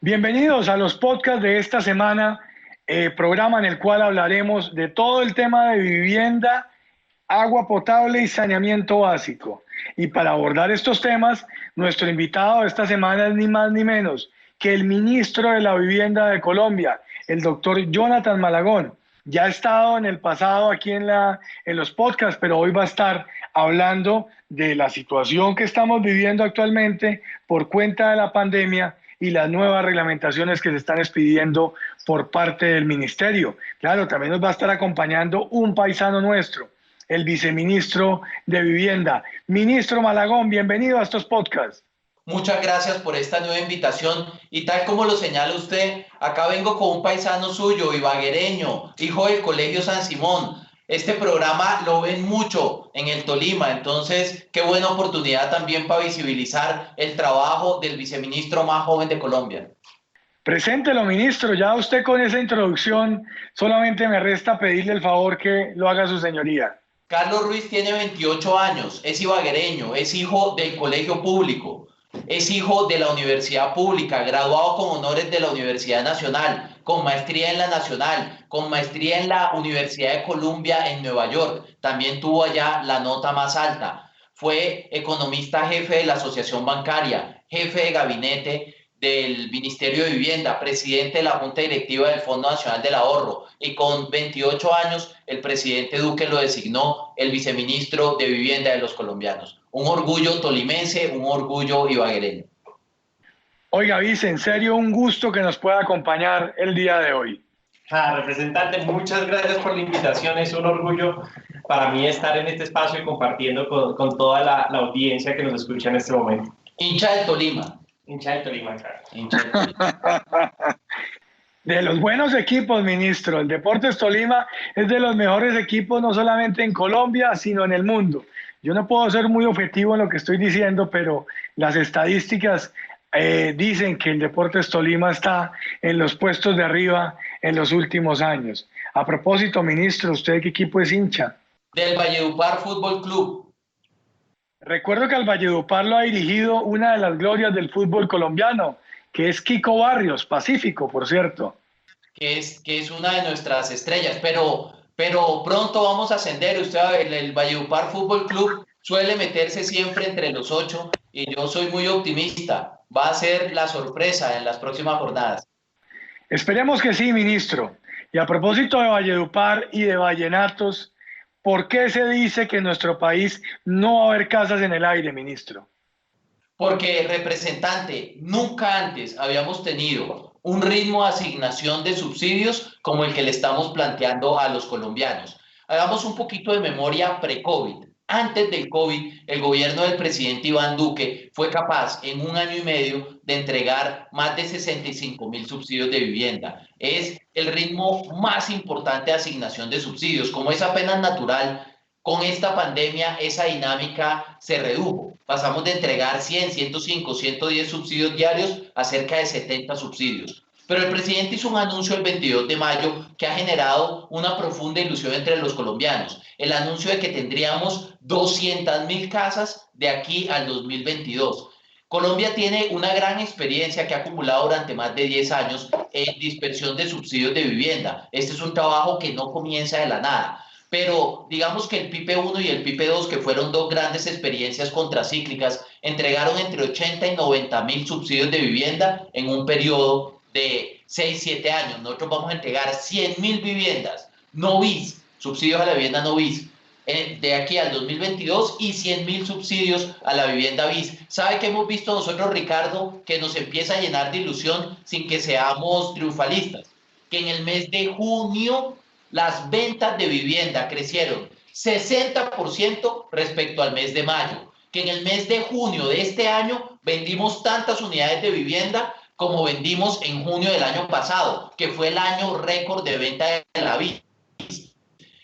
Bienvenidos a los podcasts de esta semana, programa en el cual hablaremos de todo el tema de vivienda, agua potable y saneamiento básico. Y para abordar estos temas, nuestro invitado de esta semana es ni más ni menos que el ministro de la Vivienda de Colombia, el doctor Jonathan Malagón. Ya ha estado en el pasado aquí en los podcasts, pero hoy va a estar hablando de la situación que estamos viviendo actualmente por cuenta de la pandemia y las nuevas reglamentaciones que se están expidiendo por parte del ministerio. Claro, también nos va a estar acompañando un paisano nuestro, el viceministro de Vivienda. Ministro Malagón, bienvenido a estos podcasts. Muchas gracias por esta nueva invitación y tal como lo señala usted, acá vengo con un paisano suyo, ibaguereño, hijo del Colegio San Simón. Este programa lo ven mucho en el Tolima, entonces qué buena oportunidad también para visibilizar el trabajo del viceministro más joven de Colombia. Preséntelo, ministro. Ya usted con esa introducción solamente me resta pedirle el favor que lo haga su señoría. Carlos Ruiz tiene 28 años, es ibaguereño, es hijo del colegio público, es hijo de la universidad pública, graduado con honores de la Universidad Nacional, con maestría en la Nacional, con maestría en la Universidad de Columbia en Nueva York. También tuvo allá la nota más alta. Fue economista jefe de la Asociación Bancaria, jefe de gabinete del Ministerio de Vivienda, presidente de la Junta Directiva del Fondo Nacional del Ahorro, y con 28 años el presidente Duque lo designó el viceministro de Vivienda de los colombianos. Un orgullo tolimense, un orgullo ibaguereño. Oiga, vice, en serio, un gusto que nos pueda acompañar el día de hoy. Representante, muchas gracias por la invitación. Es un orgullo para mí estar en este espacio y compartiendo con toda la audiencia que nos escucha en este momento. Hincha del Tolima. Hincha del Tolima, claro. Hincha del Tolima. De los buenos equipos, ministro. El Deportes Tolima es de los mejores equipos, no solamente en Colombia, sino en el mundo. Yo no puedo ser muy objetivo en lo que estoy diciendo, pero las estadísticas dicen que el Deportes Tolima está en los puestos de arriba en los últimos años. A propósito, ministro, ¿usted de qué equipo es hincha? Del Valledupar Fútbol Club. Recuerdo que al Valledupar lo ha dirigido una de las glorias del fútbol colombiano, que es Kiko Barrios, Pacífico, por cierto. Que es una de nuestras estrellas, pero pronto vamos a ascender. Usted, el Valledupar Fútbol Club suele meterse siempre entre los 8 y yo soy muy optimista. Va a ser la sorpresa en las próximas jornadas. Esperemos que sí, ministro. Y a propósito de Valledupar y de vallenatos, ¿por qué se dice que en nuestro país no va a haber casas en el aire, ministro? Porque, representante, nunca antes habíamos tenido un ritmo de asignación de subsidios como el que le estamos planteando a los colombianos. Hagamos un poquito de memoria pre-COVID. Antes del COVID, el gobierno del presidente Iván Duque fue capaz en un año y medio de entregar más de 65.000 subsidios de vivienda. Es el ritmo más importante de asignación de subsidios. Como es apenas natural, con esta pandemia esa dinámica se redujo. Pasamos de entregar 100, 105, 110 subsidios diarios a cerca de 70 subsidios. Pero el presidente hizo un anuncio el 22 de mayo que ha generado una profunda ilusión entre los colombianos. El anuncio de que tendríamos 200.000 casas de aquí al 2022. Colombia tiene una gran experiencia que ha acumulado durante más de 10 años en dispersión de subsidios de vivienda. Este es un trabajo que no comienza de la nada. Pero digamos que el PIPE 1 y el PIPE 2, que fueron dos grandes experiencias contracíclicas, entregaron entre 80 y 90.000 subsidios de vivienda en un periodo de 6-7 años. Nosotros vamos a entregar 100.000 viviendas no bis, subsidios a la vivienda no bis, de aquí al 2022 y 100.000 subsidios a la vivienda bis. ¿Sabe qué hemos visto nosotros, Ricardo? Que nos empieza a llenar de ilusión sin que seamos triunfalistas. Que en el mes de junio las ventas de vivienda crecieron 60% respecto al mes de mayo. Que en el mes de junio de este año vendimos tantas unidades de vivienda como vendimos en junio del año pasado, que fue el año récord de venta de la BIS.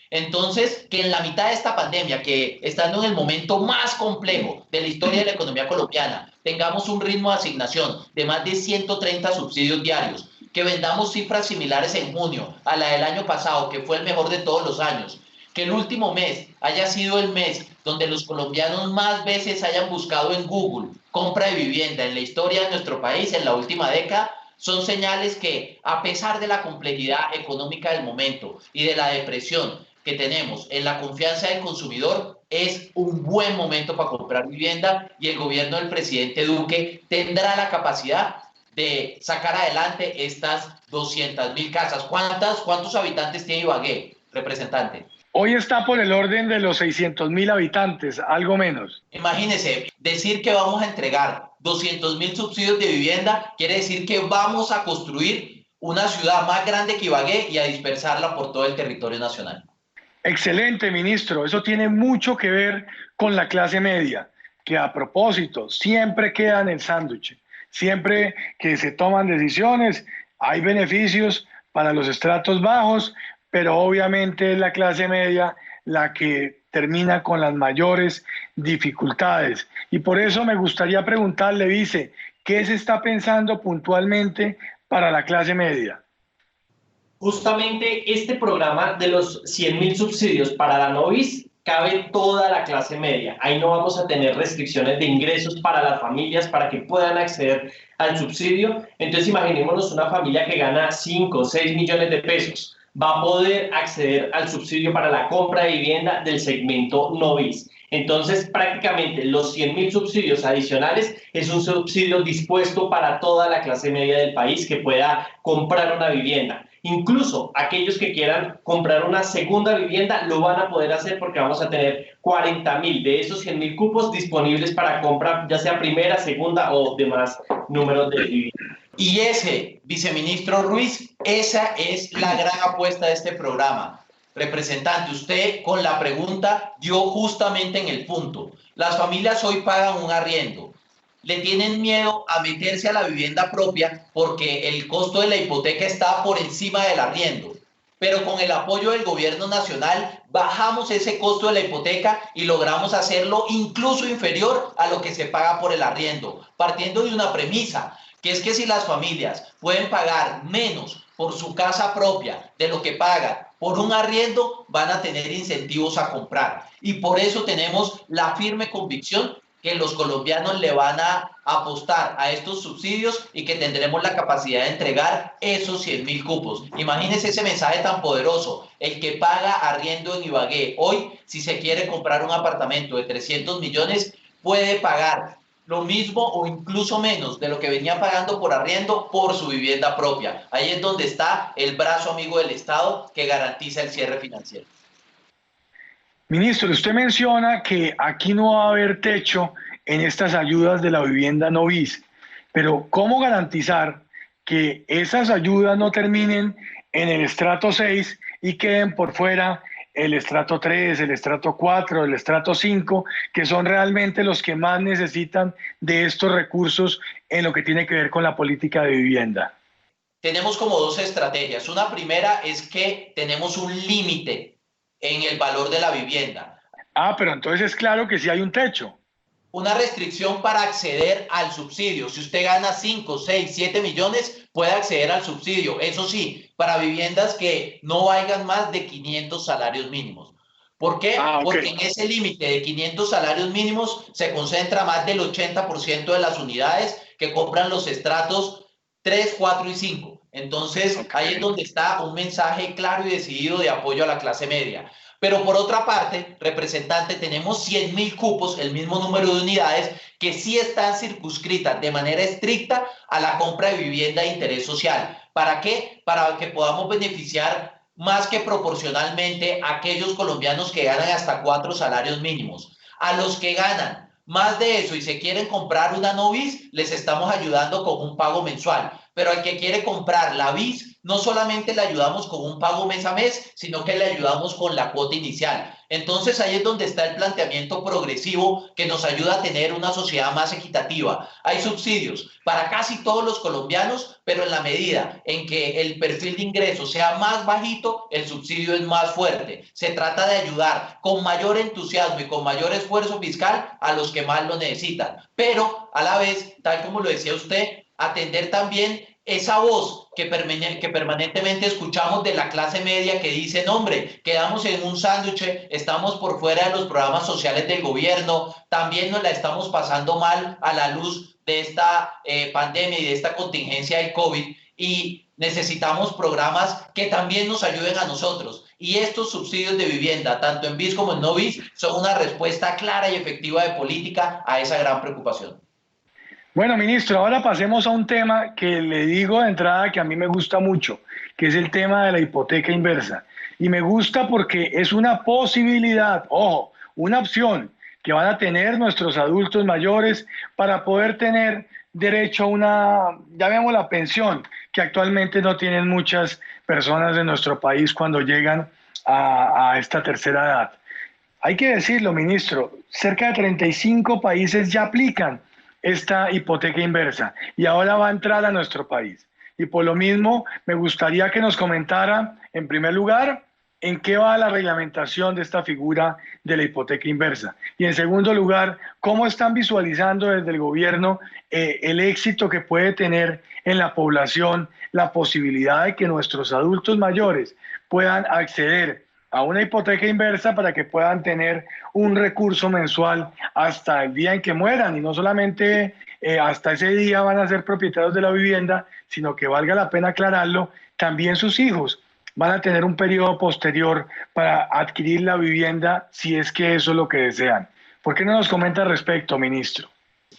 Entonces, que en la mitad de esta pandemia, que estando en el momento más complejo de la historia de la economía colombiana, tengamos un ritmo de asignación de más de 130 subsidios diarios, que vendamos cifras similares en junio a la del año pasado, que fue el mejor de todos los años, que el último mes haya sido el mes donde los colombianos más veces hayan buscado en Google compra de vivienda en la historia de nuestro país en la última década, son señales que, a pesar de la complejidad económica del momento y de la depresión que tenemos en la confianza del consumidor, es un buen momento para comprar vivienda y el gobierno del presidente Duque tendrá la capacidad de sacar adelante estas 200.000 casas. ¿Cuántos habitantes tiene Ibagué, representante? Hoy está por el orden de los 600.000 habitantes, algo menos. Imagínense, decir que vamos a entregar 200.000 subsidios de vivienda quiere decir que vamos a construir una ciudad más grande que Ibagué y a dispersarla por todo el territorio nacional. Excelente, ministro. Eso tiene mucho que ver con la clase media, que a propósito siempre queda en el sándwich. Siempre que se toman decisiones, hay beneficios para los estratos bajos, pero obviamente es la clase media la que termina con las mayores dificultades. Y por eso me gustaría preguntarle, vice, ¿qué se está pensando puntualmente para la clase media? Justamente este programa de los 100.000 subsidios para la novis cabe toda la clase media. Ahí no vamos a tener restricciones de ingresos para las familias para que puedan acceder al subsidio. Entonces imaginémonos una familia que gana 5 o 6 millones de pesos. Va a poder acceder al subsidio para la compra de vivienda del segmento novis. Entonces, prácticamente los 100.000 subsidios adicionales es un subsidio dispuesto para toda la clase media del país que pueda comprar una vivienda. Incluso aquellos que quieran comprar una segunda vivienda lo van a poder hacer porque vamos a tener 40.000 de esos 100.000 cupos disponibles para compra, ya sea primera, segunda o demás números de vivienda. Y ese, viceministro Ruiz, esa es la gran apuesta de este programa. Representante, usted con la pregunta dio justamente en el punto. Las familias hoy pagan un arriendo. Le tienen miedo a meterse a la vivienda propia porque el costo de la hipoteca está por encima del arriendo. Pero con el apoyo del gobierno nacional bajamos ese costo de la hipoteca y logramos hacerlo incluso inferior a lo que se paga por el arriendo, partiendo de una premisa, que es que si las familias pueden pagar menos por su casa propia de lo que pagan por un arriendo, van a tener incentivos a comprar. Y por eso tenemos la firme convicción que los colombianos le van a apostar a estos subsidios y que tendremos la capacidad de entregar esos 100.000 cupos. Imagínense ese mensaje tan poderoso. El que paga arriendo en Ibagué hoy, si se quiere comprar un apartamento de 300 millones, puede pagar lo mismo o incluso menos de lo que venía pagando por arriendo por su vivienda propia. Ahí es donde está el brazo amigo del Estado que garantiza el cierre financiero. Ministro, usted menciona que aquí no va a haber techo en estas ayudas de la vivienda novis, pero ¿cómo garantizar que esas ayudas no terminen en el estrato 6 y queden por fuera el estrato 3, el estrato 4, el estrato 5, que son realmente los que más necesitan de estos recursos en lo que tiene que ver con la política de vivienda? Tenemos como dos estrategias. Una primera es que tenemos un límite en el valor de la vivienda. Pero entonces es claro que sí hay un techo. Una restricción para acceder al subsidio. Si usted gana 5, 6, 7 millones, puede acceder al subsidio. Eso sí, para viviendas que no valgan más de 500 salarios mínimos. ¿Por qué? Okay. Porque en ese límite de 500 salarios mínimos se concentra más del 80% de las unidades que compran los estratos 3, 4 y 5. Entonces, ahí es donde está un mensaje claro y decidido de apoyo a la clase media. Pero por otra parte, representante, tenemos 100.000 cupos, el mismo número de unidades, que sí están circunscritas de manera estricta a la compra de vivienda de interés social. ¿Para qué? Para que podamos beneficiar más que proporcionalmente a aquellos colombianos que ganan hasta 4 salarios mínimos. A los que ganan más de eso y se quieren comprar una novis, les estamos ayudando con un pago mensual. Pero al que quiere comprar la bis, no solamente le ayudamos con un pago mes a mes, sino que le ayudamos con la cuota inicial. Entonces ahí es donde está el planteamiento progresivo que nos ayuda a tener una sociedad más equitativa. Hay subsidios para casi todos los colombianos, pero en la medida en que el perfil de ingresos sea más bajito, el subsidio es más fuerte. Se trata de ayudar con mayor entusiasmo y con mayor esfuerzo fiscal a los que más lo necesitan. Pero a la vez, tal como lo decía usted, atender también esa voz que permanentemente escuchamos de la clase media que dice, no, hombre, quedamos en un sándwich, estamos por fuera de los programas sociales del gobierno, también nos la estamos pasando mal a la luz de esta pandemia y de esta contingencia del COVID, y necesitamos programas que también nos ayuden a nosotros. Y estos subsidios de vivienda, tanto en BIS como en no BIS, son una respuesta clara y efectiva de política a esa gran preocupación. Bueno, ministro, ahora pasemos a un tema que le digo de entrada que a mí me gusta mucho, que es el tema de la hipoteca inversa. Y me gusta porque es una posibilidad, ojo, una opción que van a tener nuestros adultos mayores para poder tener derecho a una, llamémosla pensión, que actualmente no tienen muchas personas de nuestro país cuando llegan a esta tercera edad. Hay que decirlo, ministro, cerca de 35 países ya aplican esta hipoteca inversa y ahora va a entrar a nuestro país. Y por lo mismo, me gustaría que nos comentara, en primer lugar, en qué va la reglamentación de esta figura de la hipoteca inversa. Y en segundo lugar, cómo están visualizando desde el gobierno el éxito que puede tener en la población la posibilidad de que nuestros adultos mayores puedan acceder a una hipoteca inversa para que puedan tener un recurso mensual hasta el día en que mueran, y no solamente hasta ese día van a ser propietarios de la vivienda, sino que valga la pena aclararlo, también sus hijos van a tener un periodo posterior para adquirir la vivienda si es que eso es lo que desean. ¿Por qué no nos comenta al respecto, ministro?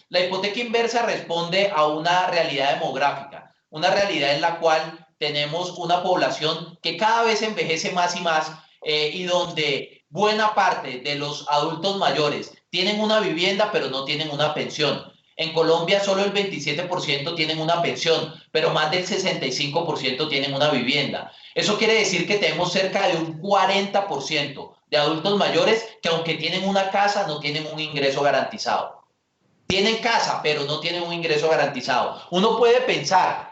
La hipoteca inversa responde a una realidad demográfica, una realidad en la cual tenemos una población que cada vez envejece más y más, y donde buena parte de los adultos mayores tienen una vivienda pero no tienen una pensión. En Colombia solo el 27% tienen una pensión, pero más del 65% tienen una vivienda. Eso quiere decir que tenemos cerca de un 40% de adultos mayores que, aunque tienen una casa, no tienen un ingreso garantizado. Tienen casa, pero no tienen un ingreso garantizado. Uno puede pensar,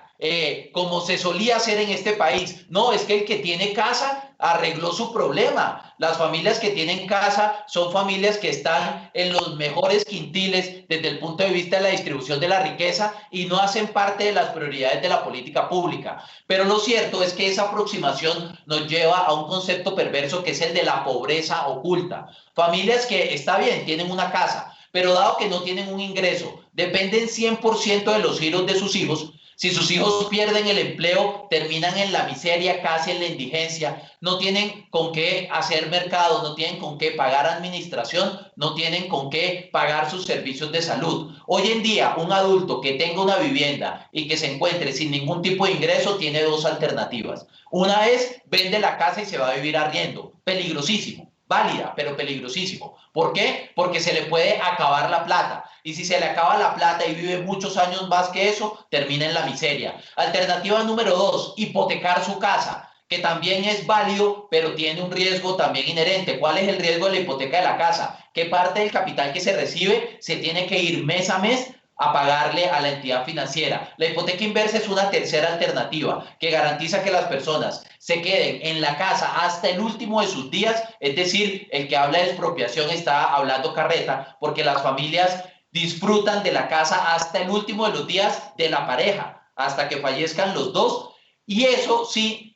como se solía hacer en este país, no, es que el que tiene casa arregló su problema. Las familias que tienen casa son familias que están en los mejores quintiles desde el punto de vista de la distribución de la riqueza y no hacen parte de las prioridades de la política pública. Pero lo cierto es que esa aproximación nos lleva a un concepto perverso que es el de la pobreza oculta. Familias que, está bien, tienen una casa, pero dado que no tienen un ingreso, dependen 100% de los giros de sus hijos. Si sus hijos pierden el empleo, terminan en la miseria, casi en la indigencia, no tienen con qué hacer mercado, no tienen con qué pagar administración, no tienen con qué pagar sus servicios de salud. Hoy en día, un adulto que tenga una vivienda y que se encuentre sin ningún tipo de ingreso tiene dos alternativas. Una es vende la casa y se va a vivir arriendo, peligrosísimo. Válida, pero peligrosísimo. ¿Por qué? Porque se le puede acabar la plata. Y si se le acaba la plata y vive muchos años más que eso, termina en la miseria. Alternativa número 2, hipotecar su casa, que también es válido, pero tiene un riesgo también inherente. ¿Cuál es el riesgo de la hipoteca de la casa? Que parte del capital que se recibe se tiene que ir mes a mes a pagarle a la entidad financiera. La hipoteca inversa es una tercera alternativa que garantiza que las personas se queden en la casa hasta el último de sus días, es decir, el que habla de expropiación está hablando carreta, porque las familias disfrutan de la casa hasta el último de los días de la pareja, hasta que fallezcan los dos, y eso sí,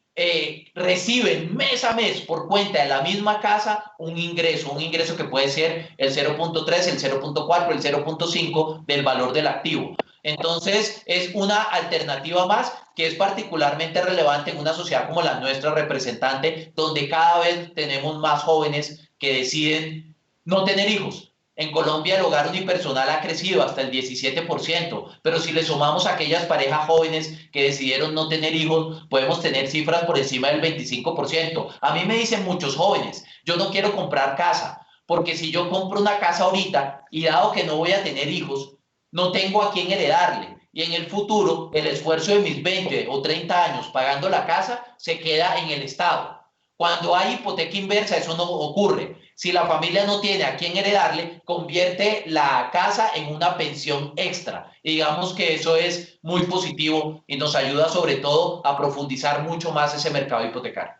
reciben mes a mes por cuenta de la misma casa un ingreso que puede ser el 0.3, el 0.4, el 0.5 del valor del activo. Entonces es una alternativa más que es particularmente relevante en una sociedad como la nuestra, representante, donde cada vez tenemos más jóvenes que deciden no tener hijos. En Colombia el hogar unipersonal ha crecido hasta el 17%, pero si le sumamos a aquellas parejas jóvenes que decidieron no tener hijos, podemos tener cifras por encima del 25%. A mí me dicen muchos jóvenes, yo no quiero comprar casa, porque si yo compro una casa ahorita y dado que no voy a tener hijos, no tengo a quién heredarle. Y en el futuro, el esfuerzo de mis 20 o 30 años pagando la casa se queda en el Estado. Cuando hay hipoteca inversa, eso no ocurre. Si la familia no tiene a quién heredarle, convierte la casa en una pensión extra. Y digamos que eso es muy positivo y nos ayuda sobre todo a profundizar mucho más ese mercado hipotecario.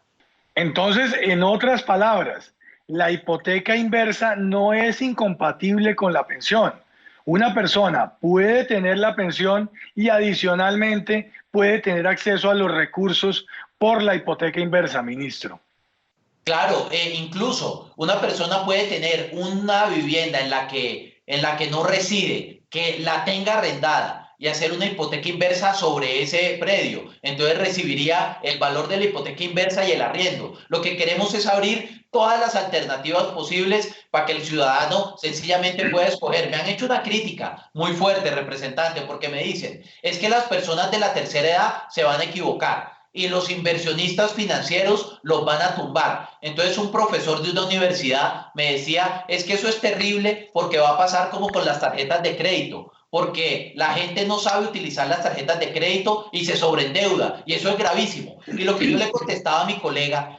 Entonces, en otras palabras, la hipoteca inversa no es incompatible con la pensión. Una persona puede tener la pensión y adicionalmente puede tener acceso a los recursos por la hipoteca inversa, ministro. Claro, incluso una persona puede tener una vivienda en la que no reside, que la tenga arrendada y hacer una hipoteca inversa sobre ese predio. Entonces recibiría el valor de la hipoteca inversa y el arriendo. Lo que queremos es abrir todas las alternativas posibles para que el ciudadano sencillamente pueda escoger. Me han hecho una crítica muy fuerte, representante, porque me dicen, es que las personas de la tercera edad se van a equivocar y los inversionistas financieros los van a tumbar. Entonces un profesor de una universidad me decía, es que eso es terrible porque va a pasar como con las tarjetas de crédito, porque la gente no sabe utilizar las tarjetas de crédito y se sobreendeuda, y eso es gravísimo. Y lo que yo le contestaba a mi colega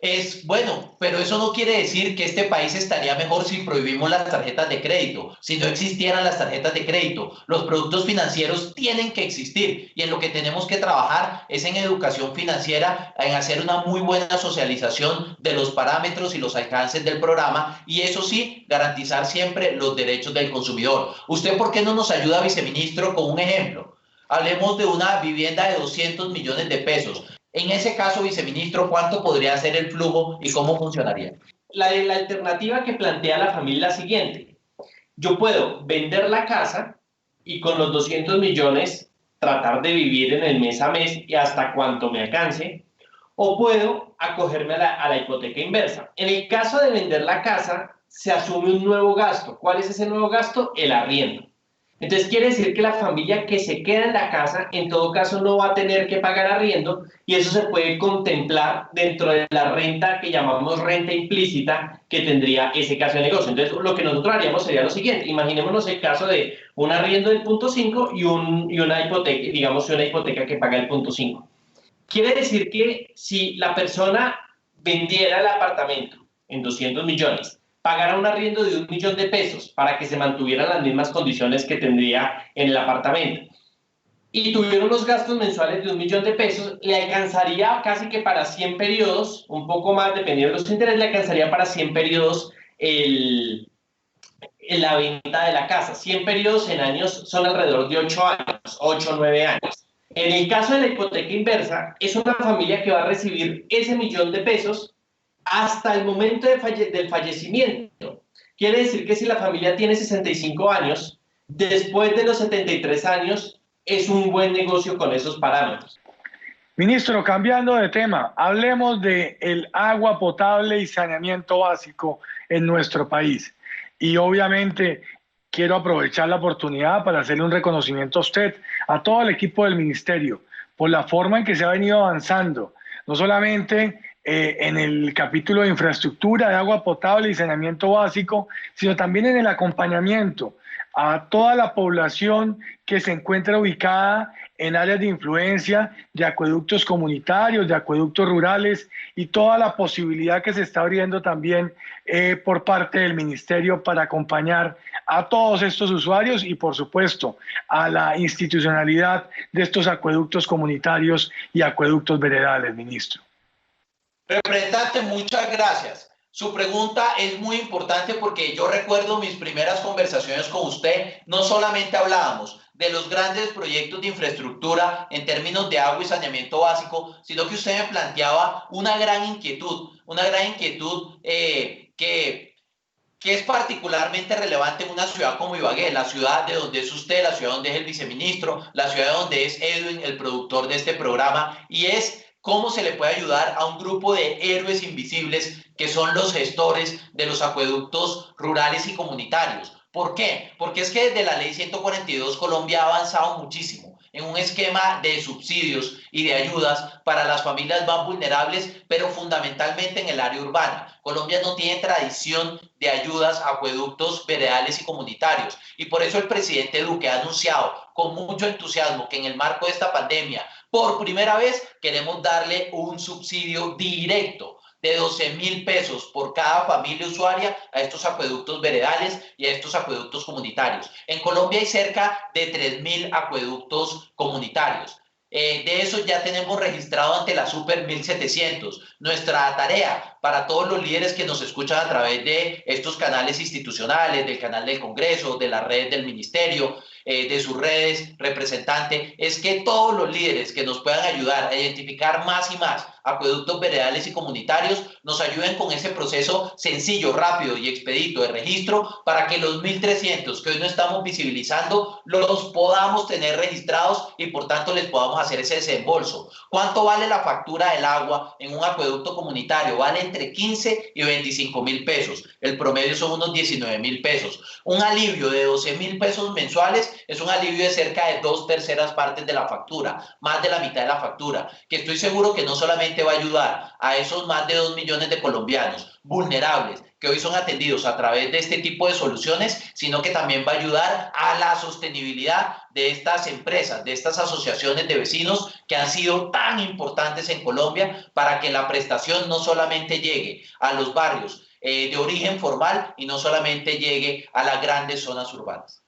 es, bueno, pero eso no quiere decir que este país estaría mejor si prohibimos las tarjetas de crédito, si no existieran las tarjetas de crédito. Los productos financieros tienen que existir y en lo que tenemos que trabajar es en educación financiera, en hacer una muy buena socialización de los parámetros y los alcances del programa y eso sí, garantizar siempre los derechos del consumidor. ¿Usted por qué no nos ayuda, viceministro, con un ejemplo? Hablemos de una vivienda de 200 millones de pesos. En ese caso, viceministro, ¿cuánto podría ser el flujo y cómo funcionaría? La alternativa que plantea la familia es la siguiente. Yo puedo vender la casa y con los 200 millones tratar de vivir en el mes a mes y hasta cuanto me alcance, o puedo acogerme a la hipoteca inversa. En el caso de vender la casa, se asume un nuevo gasto. ¿Cuál es ese nuevo gasto? El arriendo. Entonces quiere decir que la familia que se queda en la casa en todo caso no va a tener que pagar arriendo y eso se puede contemplar dentro de la renta que llamamos renta implícita que tendría ese caso de negocio. Entonces lo que nosotros haríamos sería lo siguiente, imaginémonos el caso de un arriendo del punto 5 y una hipoteca, digamos una hipoteca que paga el punto 5. Quiere decir que si la persona vendiera el apartamento en 200 millones, pagara un arriendo de 1 millón de pesos para que se mantuvieran las mismas condiciones que tendría en el apartamento y tuviera unos gastos mensuales de 1 millón de pesos, le alcanzaría casi que para 100 periodos, un poco más dependiendo de los intereses, le alcanzaría para 100 periodos la venta de la casa. 100 periodos en años son alrededor de 8 años, 8 o 9 años. En el caso de la hipoteca inversa, es una familia que va a recibir ese millón de pesos hasta el momento del fallecimiento. Quiere decir que si la familia tiene 65 años, después de los 73 años, es un buen negocio con esos parámetros. Ministro, cambiando de tema, hablemos de el agua potable y saneamiento básico en nuestro país. Y obviamente quiero aprovechar la oportunidad para hacerle un reconocimiento a usted, a todo el equipo del ministerio, por la forma en que se ha venido avanzando, no solamente en el capítulo de infraestructura de agua potable y saneamiento básico, sino también en el acompañamiento a toda la población que se encuentra ubicada en áreas de influencia de acueductos comunitarios, de acueductos rurales y toda la posibilidad que se está abriendo también por parte del ministerio para acompañar a todos estos usuarios y por supuesto a la institucionalidad de estos acueductos comunitarios y acueductos veredales, ministro. Representante, muchas gracias. Su pregunta es muy importante porque yo recuerdo mis primeras conversaciones con usted, no solamente hablábamos de los grandes proyectos de infraestructura en términos de agua y saneamiento básico, sino que usted me planteaba una gran inquietud que es particularmente relevante en una ciudad como Ibagué, la ciudad de donde es usted, la ciudad donde es el viceministro, la ciudad donde es Edwin, el productor de este programa, y es cómo se le puede ayudar a un grupo de héroes invisibles que son los gestores de los acueductos rurales y comunitarios. ¿Por qué? Porque es que desde la ley 142 Colombia ha avanzado muchísimo en un esquema de subsidios y de ayudas para las familias más vulnerables, pero fundamentalmente en el área urbana. Colombia no tiene tradición de ayudas a acueductos veredales y comunitarios y por eso el presidente Duque ha anunciado con mucho entusiasmo que en el marco de esta pandemia, por primera vez, queremos darle un subsidio directo de 12.000 pesos por cada familia usuaria a estos acueductos veredales y a estos acueductos comunitarios. En Colombia hay cerca de 3.000 acueductos comunitarios. De esos ya tenemos registrado ante la Super 1.700. Nuestra tarea para todos los líderes que nos escuchan a través de estos canales institucionales, del canal del Congreso, de las redes del Ministerio, de sus redes, representante, es que todos los líderes que nos puedan ayudar a identificar más y más acueductos veredales y comunitarios nos ayuden con ese proceso sencillo, rápido y expedito de registro para que los 1.300 que hoy no estamos visibilizando los podamos tener registrados y por tanto les podamos hacer ese desembolso. ¿Cuánto vale la factura del agua en un acueducto comunitario? Vale entre 15 y 25.000 pesos. El promedio son unos 19.000 pesos. Un alivio de 12.000 pesos mensuales es un alivio de cerca de 2/3 partes de la factura, más de la mitad de la factura, que estoy seguro que no solamente va a ayudar a esos más de 2 millones de colombianos vulnerables que hoy son atendidos a través de este tipo de soluciones, sino que también va a ayudar a la sostenibilidad de estas empresas, de estas asociaciones de vecinos que han sido tan importantes en Colombia para que la prestación no solamente llegue a los barrios de origen formal y no solamente llegue a las grandes zonas urbanas.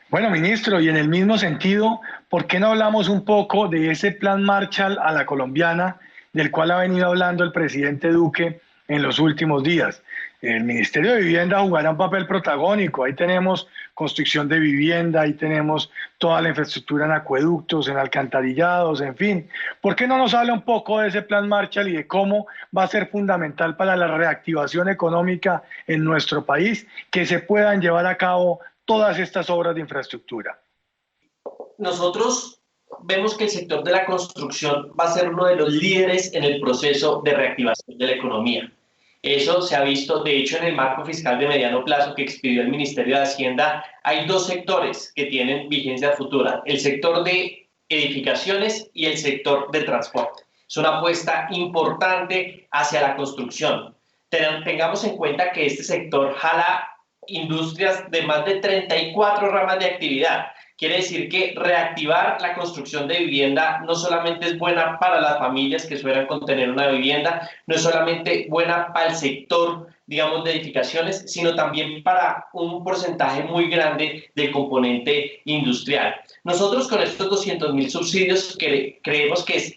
Bueno, ministro, y en el mismo sentido, ¿por qué no hablamos un poco de ese plan Marshall a la colombiana del cual ha venido hablando el presidente Duque en los últimos días? El Ministerio de Vivienda jugará un papel protagónico. Ahí tenemos construcción de vivienda, ahí tenemos toda la infraestructura en acueductos, en alcantarillados, en fin. ¿Por qué no nos habla un poco de ese plan Marshall y de cómo va a ser fundamental para la reactivación económica en nuestro país que se puedan llevar a cabo todas estas obras de infraestructura? Nosotros vemos que el sector de la construcción va a ser uno de los líderes en el proceso de reactivación de la economía. Eso se ha visto, de hecho, en el marco fiscal de mediano plazo que expidió el Ministerio de Hacienda. Hay dos sectores que tienen vigencia futura: el sector de edificaciones y el sector de transporte. Es una apuesta importante hacia la construcción. Tengamos en cuenta que este sector jala industrias de más de 34 ramas de actividad. Quiere decir que reactivar la construcción de vivienda no solamente es buena para las familias que suelen contener una vivienda, no es solamente buena para el sector, digamos, de edificaciones, sino también para un porcentaje muy grande del componente industrial. Nosotros con estos 200.000 subsidios creemos que es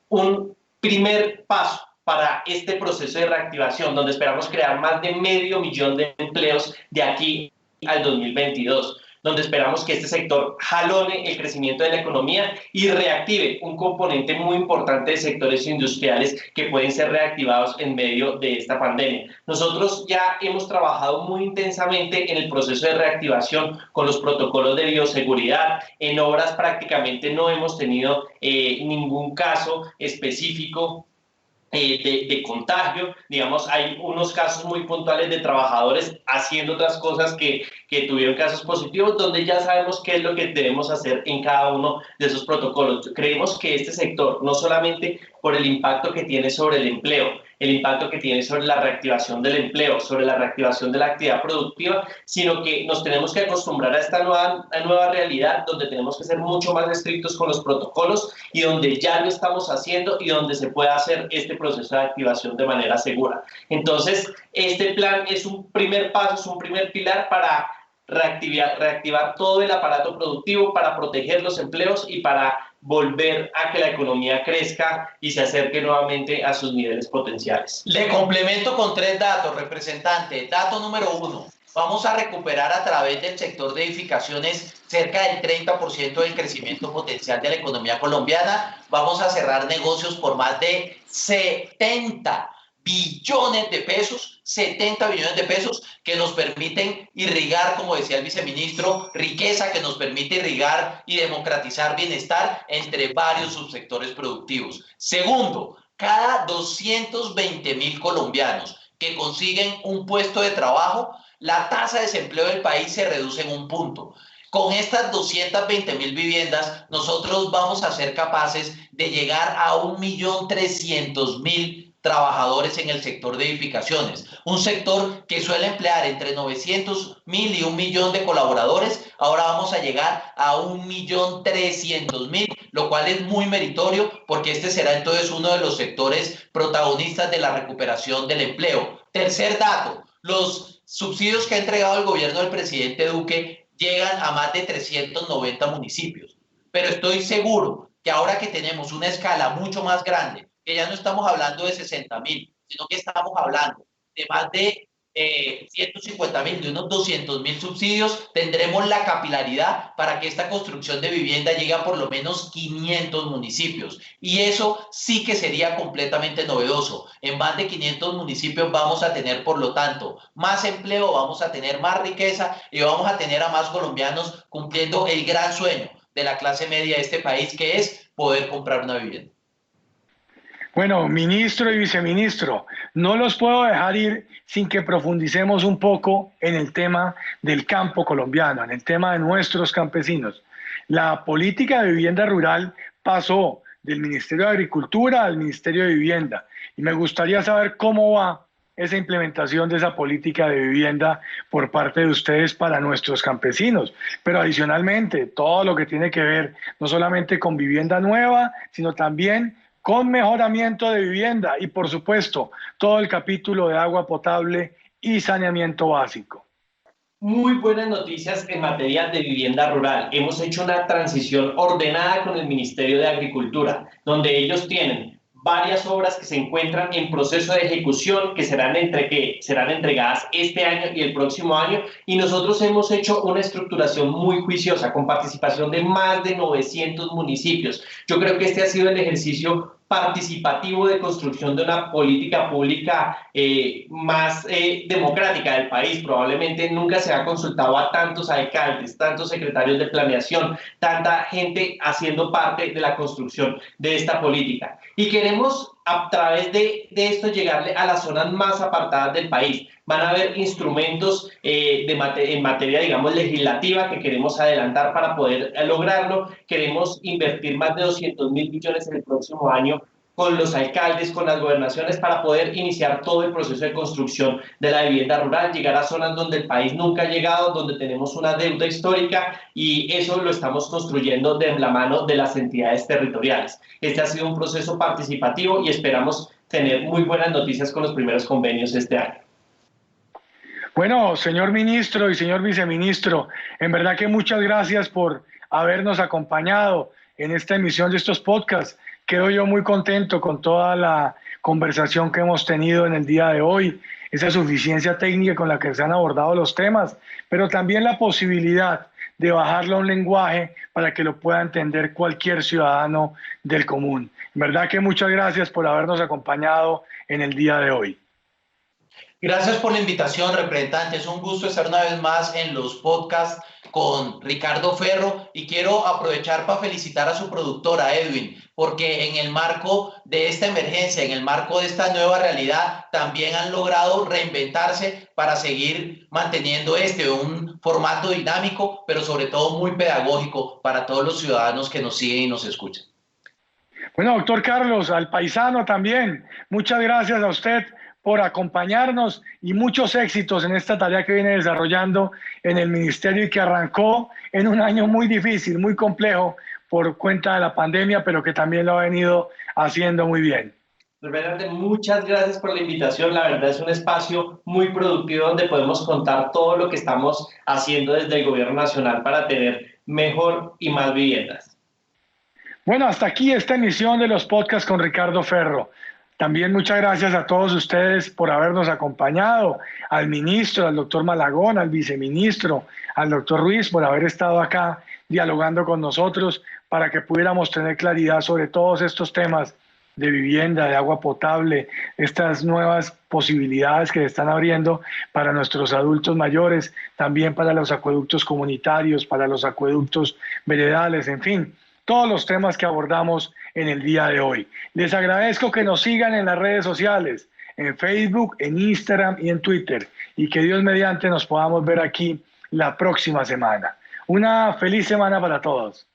un primer paso para este proceso de reactivación, donde esperamos crear más de 500.000 de empleos de aquí al 2022, donde esperamos que este sector jalone el crecimiento de la economía y reactive un componente muy importante de sectores industriales que pueden ser reactivados en medio de esta pandemia. Nosotros ya hemos trabajado muy intensamente en el proceso de reactivación con los protocolos de bioseguridad. En obras prácticamente no hemos tenido ningún caso específico de contagio. Digamos, hay unos casos muy puntuales de trabajadores haciendo otras cosas que tuvieron casos positivos, donde ya sabemos qué es lo que debemos hacer en cada uno de esos protocolos. Creemos que este sector, no solamente por el impacto que tiene sobre el empleo, el impacto que tiene sobre la reactivación del empleo, sobre la reactivación de la actividad productiva, sino que nos tenemos que acostumbrar a esta nueva realidad, donde tenemos que ser mucho más estrictos con los protocolos y donde ya lo estamos haciendo y donde se puede hacer este proceso de activación de manera segura. Entonces, este plan es un primer paso, es un primer pilar para reactivar todo el aparato productivo, para proteger los empleos y para volver a que la economía crezca y se acerque nuevamente a sus niveles potenciales. Le complemento con 3 datos, representante. Dato número 1. Vamos a recuperar a través del sector de edificaciones cerca del 30% del crecimiento potencial de la economía colombiana. Vamos a cerrar negocios por más de 70 billones de pesos, 70 billones de pesos que nos permiten irrigar, como decía el viceministro, riqueza, que nos permite irrigar y democratizar bienestar entre varios subsectores productivos. Segundo, cada 220.000 colombianos que consiguen un puesto de trabajo, la tasa de desempleo del país se reduce en 1 punto. Con estas 220.000 viviendas, nosotros vamos a ser capaces de llegar a 1.300.000 trabajadores en el sector de edificaciones, un sector que suele emplear entre 900.000 y 1 millón de colaboradores. Ahora vamos a llegar a 1.300.000, lo cual es muy meritorio porque este será entonces uno de los sectores protagonistas de la recuperación del empleo. Tercer dato, los subsidios que ha entregado el gobierno del presidente Duque llegan a más de 390 municipios, pero estoy seguro que ahora que tenemos una escala mucho más grande, que ya no estamos hablando de 60.000, sino que estamos hablando de más de 150.000, de unos 200.000 subsidios, tendremos la capilaridad para que esta construcción de vivienda llegue a por lo menos 500 municipios. Y eso sí que sería completamente novedoso. En más de 500 municipios vamos a tener, por lo tanto, más empleo, vamos a tener más riqueza y vamos a tener a más colombianos cumpliendo el gran sueño de la clase media de este país, que es poder comprar una vivienda. Bueno, ministro y viceministro, no los puedo dejar ir sin que profundicemos un poco en el tema del campo colombiano, en el tema de nuestros campesinos. La política de vivienda rural pasó del Ministerio de Agricultura al Ministerio de Vivienda y me gustaría saber cómo va esa implementación de esa política de vivienda por parte de ustedes para nuestros campesinos, pero adicionalmente todo lo que tiene que ver no solamente con vivienda nueva, sino también con mejoramiento de vivienda y, por supuesto, todo el capítulo de agua potable y saneamiento básico. Muy buenas noticias en materia de vivienda rural. Hemos hecho una transición ordenada con el Ministerio de Agricultura, donde ellos tienen varias obras que se encuentran en proceso de ejecución, que serán entregadas este año y el próximo año, y nosotros hemos hecho una estructuración muy juiciosa, con participación de más de 900 municipios. Yo creo que este ha sido el ejercicio participativo de construcción de una política pública más democrática del país. Probablemente nunca se ha consultado a tantos alcaldes, tantos secretarios de planeación, tanta gente haciendo parte de la construcción de esta política. Y queremos a través de esto llegarle a las zonas más apartadas del país. Van a haber instrumentos en materia, digamos, legislativa que queremos adelantar para poder lograrlo. Queremos invertir más de 200.000 millones en el próximo año con los alcaldes, con las gobernaciones, para poder iniciar todo el proceso de construcción de la vivienda rural, llegar a zonas donde el país nunca ha llegado, donde tenemos una deuda histórica, y eso lo estamos construyendo de la mano de las entidades territoriales. Este ha sido un proceso participativo y esperamos tener muy buenas noticias con los primeros convenios este año. Bueno, señor ministro y señor viceministro, en verdad que muchas gracias por habernos acompañado en esta emisión de estos podcasts. Quedo yo muy contento con toda la conversación que hemos tenido en el día de hoy, esa suficiencia técnica con la que se han abordado los temas, pero también la posibilidad de bajarlo a un lenguaje para que lo pueda entender cualquier ciudadano del común. En verdad que muchas gracias por habernos acompañado en el día de hoy. Gracias por la invitación, representante. Es un gusto estar una vez más en los podcasts con Ricardo Ferro, y quiero aprovechar para felicitar a su productora, Edwin, porque en el marco de esta emergencia, en el marco de esta nueva realidad, también han logrado reinventarse para seguir manteniendo un formato dinámico, pero sobre todo muy pedagógico para todos los ciudadanos que nos siguen y nos escuchan. Bueno, doctor Carlos, al paisano también, muchas gracias a usted por acompañarnos y muchos éxitos en esta tarea que viene desarrollando en el ministerio y que arrancó en un año muy difícil, muy complejo por cuenta de la pandemia, pero que también lo ha venido haciendo muy bien. Reverendo, muchas gracias por la invitación. La verdad es un espacio muy productivo donde podemos contar todo lo que estamos haciendo desde el Gobierno Nacional para tener mejor y más viviendas. Bueno, hasta aquí esta emisión de los podcasts con Ricardo Ferro. También muchas gracias a todos ustedes por habernos acompañado, al ministro, al doctor Malagón, al viceministro, al doctor Ruiz, por haber estado acá dialogando con nosotros para que pudiéramos tener claridad sobre todos estos temas de vivienda, de agua potable, estas nuevas posibilidades que se están abriendo para nuestros adultos mayores, también para los acueductos comunitarios, para los acueductos veredales, en fin, todos los temas que abordamos en el día de hoy. Les agradezco que nos sigan en las redes sociales, en Facebook, en Instagram y en Twitter, y que Dios mediante nos podamos ver aquí la próxima semana. Una feliz semana para todos.